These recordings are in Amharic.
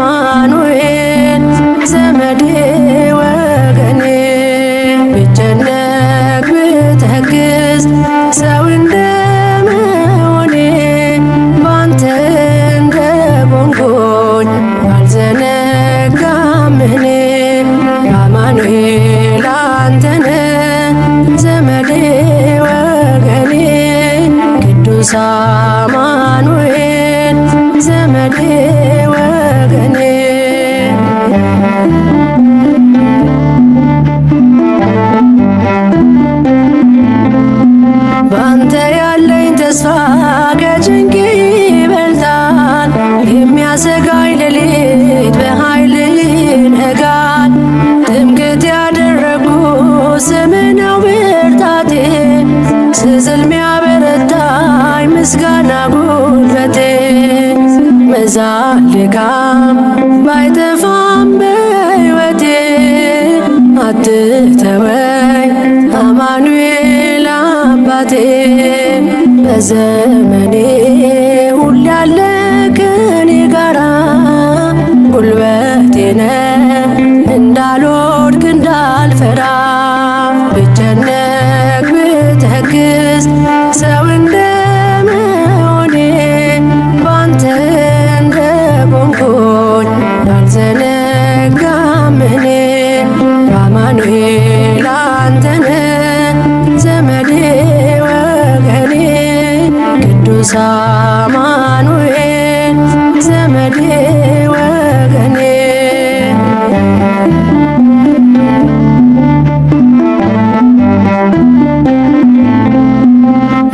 አማኑኤል ዘመዴ ወገኔ ብጨነቅ ብተክዝ ሰው እንደመሆኔ ባንተ እንደቆምኩኝ አልዘነጋም እኔ አማኑኤል አንተነ ዘመዴ ወገኔ ቅዱስ አማኑኤል ዘመዴ ወገኔ ባንተ ያለኝ ተስፋ ከጭንቅ ይበልጣል። የሚያሰጋኝ ሌሊት በኃይል ይነጋል። ትምክህት ያደረጉ ስምህ ነው ብርታቴ፣ ስዝል ሚያበረታኝ ምስጋና ጉልበቴ። መዛል ድካም ባይጠፋም በሕይወቴ አትተወኝ አማኑኤል አባቴ። በዘመኔ ሁሌ ያለ ከኔ ጋራ ጉልበቴ ነህ እንዳልወድቅ እንዳልፈራ። ብጨነቅ ብተክዝ ሰው እንደመሆኔ ባንተ እንደቆምኩኝ አልዘነጋም እኔ አማኑኤል አንተነ ዘመዴ ወገኔ ቅዱስ አማኑኤል ዘመዴ ወገኔ።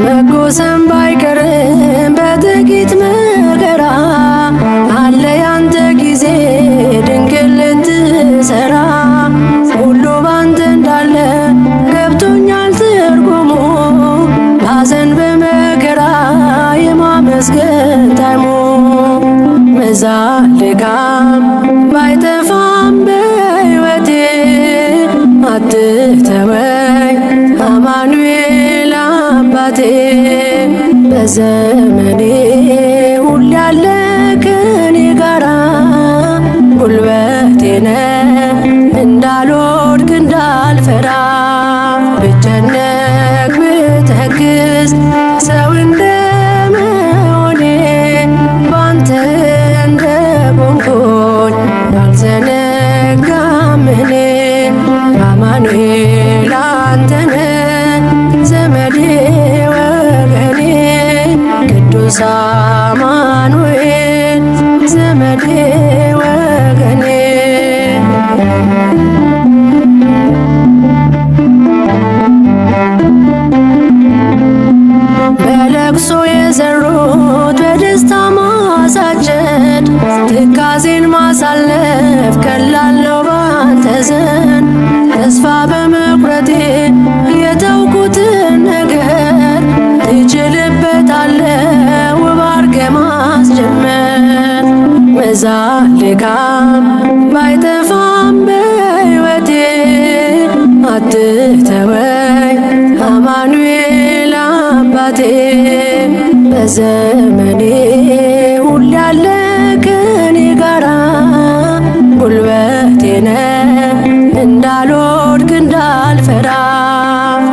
መጎሰም ባይቀርም በጥቂት መከራ አለ ያንተ ጊዜ ድንግል ልትሰራ። ሁሉ ባንተ እንዳለ ገብቶኛል ትርጉሙ፣ ባዘን በመከራ የማመስገን ታይሙ። መዛል ድካም ባይጠፋም በሕይወቴ አትተወኝ አማኑኤል አባቴ። በዘመኔ ሁሌ ያለ ከኔ ጋራ ጉልበቴ ነህ እንዳልወድቅ እንዳልፈራ። ብጨነቅ ብተክዝ ሰው እንደመሆኔ ባንተ እንደቆምኩኝ አልዘነጋም እኔ አማኑኤል አንተነ ዘመዴ ወገኔ ቅዱስ አማኑኤል ዘመዴ ወገኔ። በለቅሶ የዘሩት በደስታ ማሳጨድ፣ ትካዜን ማሳለፍ ቀላል ነው ባንተ ዘንድ። ተስፋ በመቁረጤ የተውኩትን ነገር ትችልበታለህ ውብ አድርገህ ማስጀመር። መዛል ድካም ባይጠፋም በሕይወቴ አትተወኝ አማኑኤል አባቴ። በዘመኔ ሁሌ ያለ ከኔ ጋራ ጉልበቴ ነህ እንዳልወድቅ እንዳልፈራ።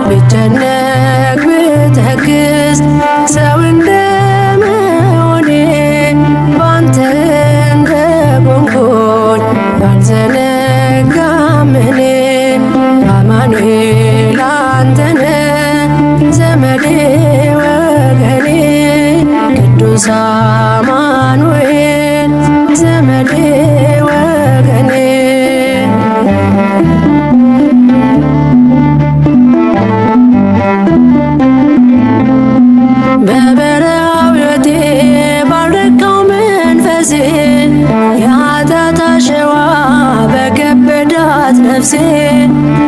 ብጨነቅ ብተክዝ ሰው እንደመሆኔ ባንተ እንደቆምኩኝ አልዘነጋም እኔ አማኑኤል አንተነ ዘመዴ ወገኔ ቅዱስ ጊዜ የኃጢአት አሸዋ በከበዳት ነፍሴ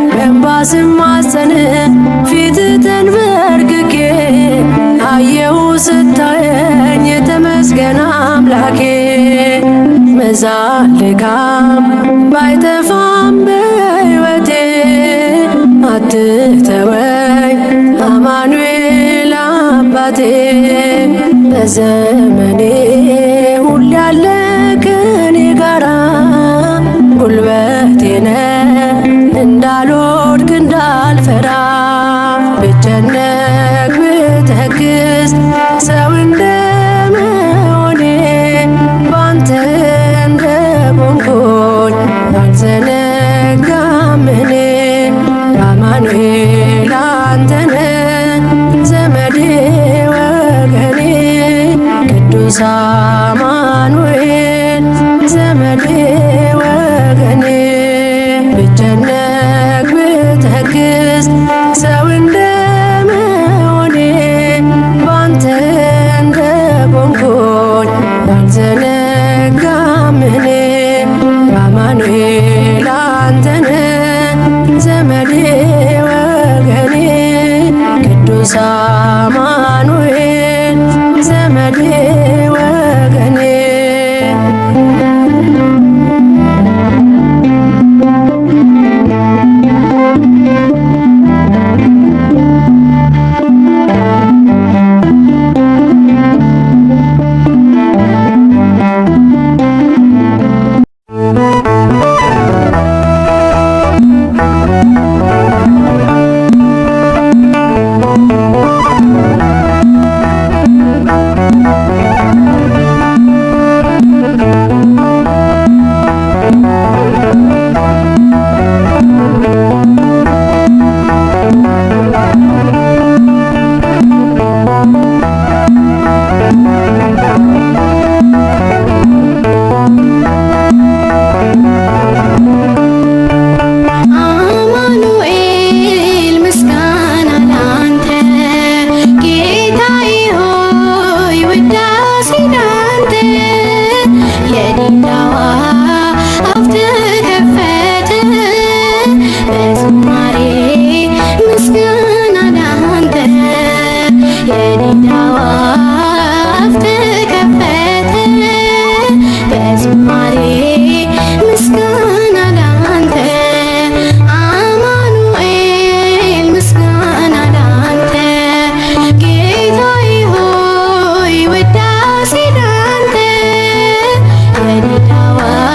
በእንባ ስማጸን ፊት ተንበርክኬ አየሁ ስታየኝ ተመስገን አምላኬ። መዛል ድካም ባይጠፋም በሕይወቴ አትተወኝ አማኑኤል አባቴ። በዘመኔ ሁሌ ያለ ከኔ ጋራ ጉልበቴ ነህ እንዳልወድቅ እንዳልፈራ። ብጨነቅ ብተክዝ ሰው እንደመሆኔ ባንተ እንደቆምኩኝ አልዘነጋም እኔ። አማኑኤል አንተ ነህ ዘመዴ ወገኔ፣ ቅዱስ አማኑኤል ዘመዴ ወገኔ። ብጨነቅ ብተክዝ ሰው እንደመሆኔ ባንተ እንደቆምኩኝ አልዘነጋም እኔ። አማኑኤል አንተ ነህ ዘመዴ ወገኔ፣ ቅዱስ አማኑኤል ዘመዴ ወገኔ። Dawa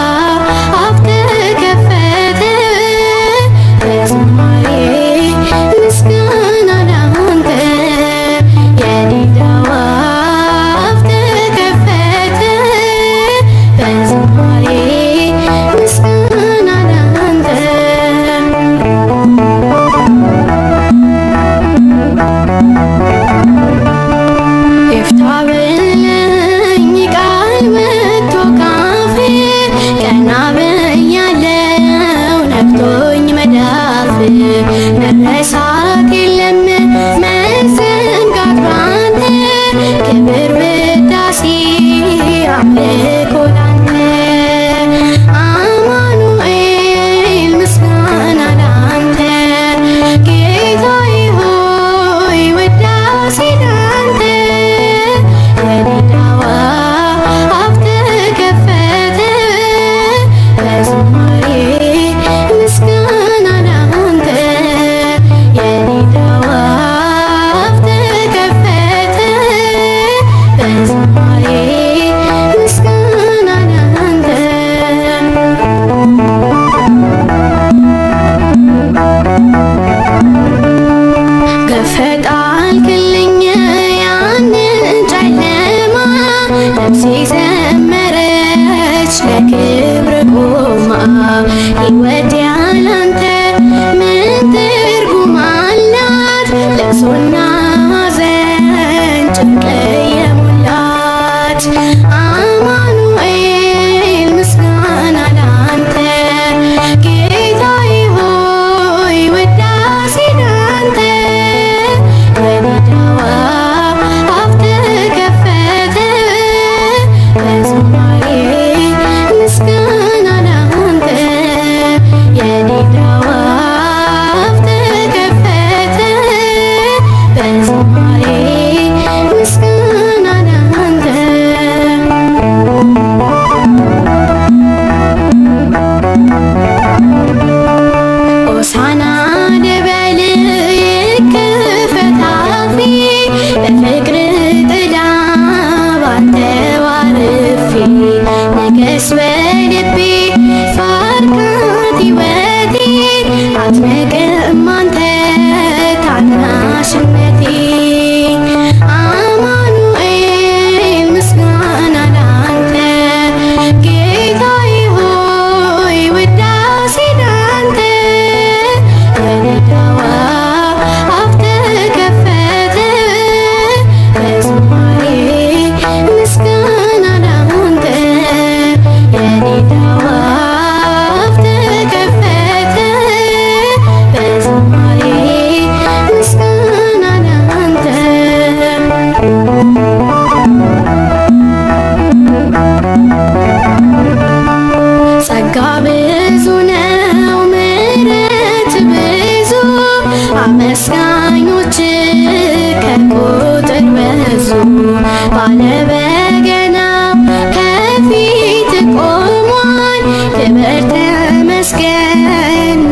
ደስ በልቤ ባርካት ሕይወቴን አትንቅም አንተ ታናሽነቴን አማኑኤል ምስጋና ላንተ ጌታዬ ሆይ ውዳሴ ላንተ የልዳዋ አፍ ተከፈተ በዝማሬ ምስጋና ላንተ የልዳዋ አፍ ተከፈተ በዝማሬ ምስጋና ላንተ ጸጋ ብዙ ነው ምሕረት ብዙ አመስጋኞች ከቁጥር በዙ ባለበገናው ከፊት ቆሟል ክብር ተመስገን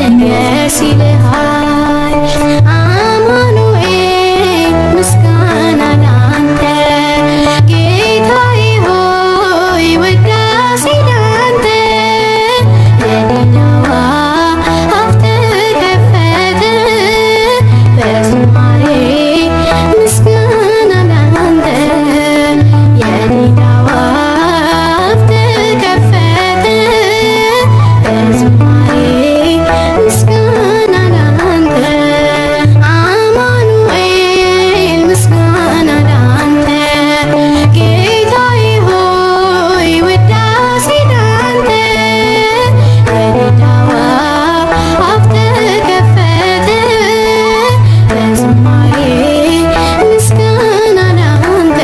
ንገስ ይልሃል አማኑኤል ምስጋና ላንተ ጌታዬ ሆይ ውዳሴ ላንተ የልዳዋ አፍ ተከፈተ በዝማሬ ምስጋና ላንተ የልዳዋ አፍ ተከፈተ በዝማሬ ምስጋና ላንተ አማኑኤል ምስጋና ላንተ ጌታዬ ሆይ ውዳሴ ላንተ የልዳዋ አፍ ተከፈተ በዝማሬ ምስጋና ላንተ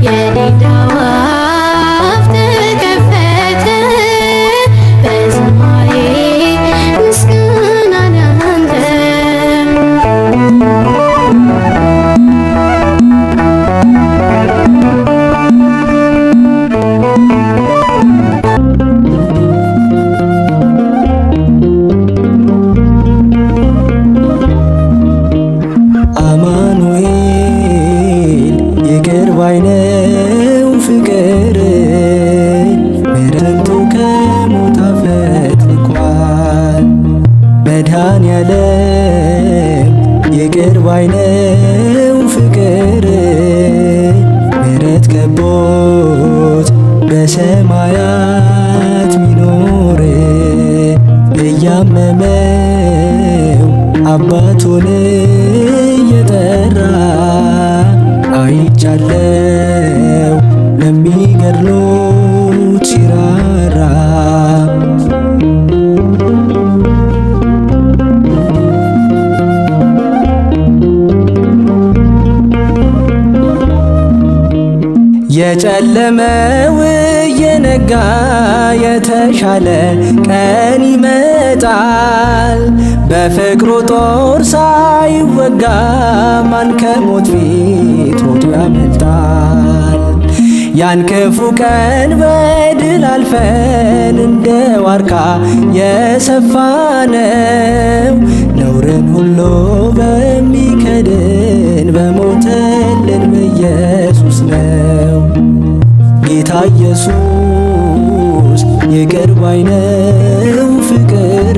የልዳዋ አፍ ተከፈተ በዝማሬ ምስጋና ላንተ አማኑኤል ይቅር ባይ ነው ፍቅር ምሕረቱ ከሞት አፈትልቋል። መድኃኔዓለም ይቅር ባይ ነው ፍቅር ምሕረት ከቦት በሰማያት ሚኖር እያመመው አባቱን እየጠራ አይቻለው ለሚገድሉት ሲራራ የጨለመው እየነጋ የተሻለ ቀን ይመጣል። በፍቅሩ ጦር ሳይወጋ ማን ከሞት ፊት ሮጦ ያመልጣል? ያን ክፉ ቀን በድል አልፈን እንደ ዋርካ የሰፋነው ነውርን ሁሉ በሚከድን በሞተልን በኢየሱስ ነው። ጌታ ኢየሱስ ይቅር ባይ ነው ፍቅር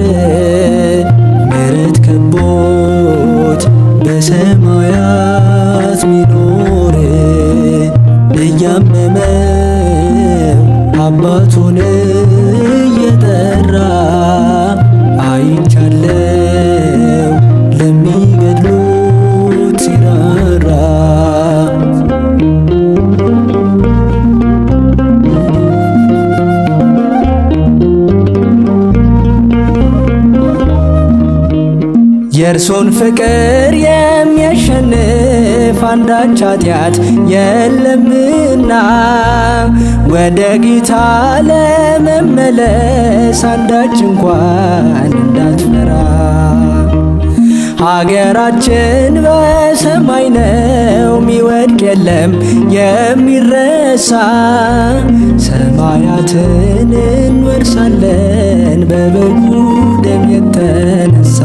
ምሕረት ከቦት በሰማያት ሚኖር እያመመው አባቱን እየጠራ አይቻለው ለሚገድሉት ሲራራ የእርሱን ፍቅር የሚያሸንፍ አንዳች ኃጢአት የለምና ወደ ጌታ ለመመለስ አንዳች እንኳን እንዳትፈራ። ሀገራችን በሰማይ ነው፣ ሚወድቅ የለም የሚረሳ። ሰማያትን እንወርሳለን በበጉ ደም የተነሳ።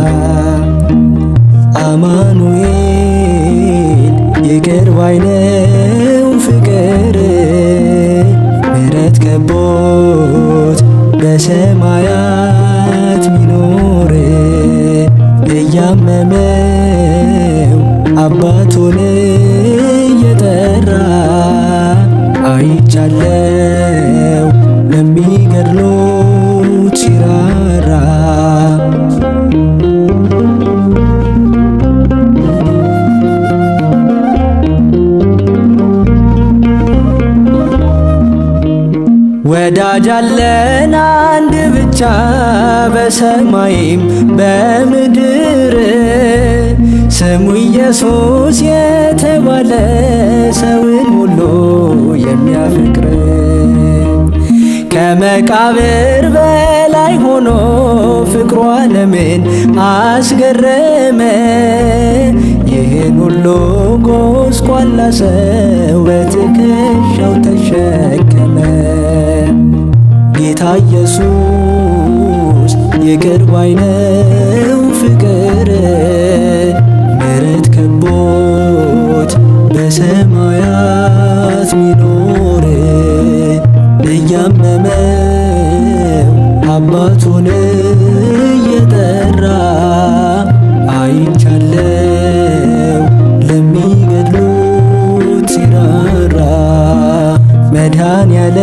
አማኑኤል ይቅር ባይ ነው ፍቅር ምሕረት ከቦ ከቦት በሰማያት ሚኖር እያመመው አባቱን እየጠራ አይቻለው ለሚገድሉት ሲራራ። ወዳጅ አለን አንድ ብቻ በሰማይም በምድር ስሙ ኢየሱስ የተባለ ሰውን ሁሉ የሚያፈቅር ከመቃብር በላይ ሆኖ ፍቅሩ ዓለምን አስገረመ። ይህን ሁሉ ጎስቋላ ሰው በትከሻው ተሸከመ። ጌታ ኢየሱስ ይቅር ባይ ነው ፍቅር ምሕረት ከቦት በሰማያት ሚኖር እያመመው አባቱን እየጠራ አይቻለው ለሚገድሉት ሲራራ።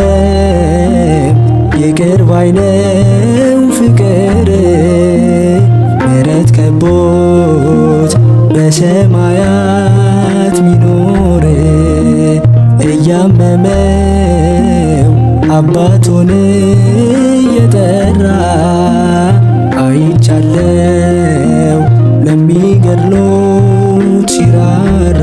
መድኃኔዓለም ይቅር ባይ ነው ፍቅር ምሕረት ከቦት በሰማያት ሚኖር እያመመው አባቱን እየጠራ አይቻለው ለሚገድሉት ሲራራ።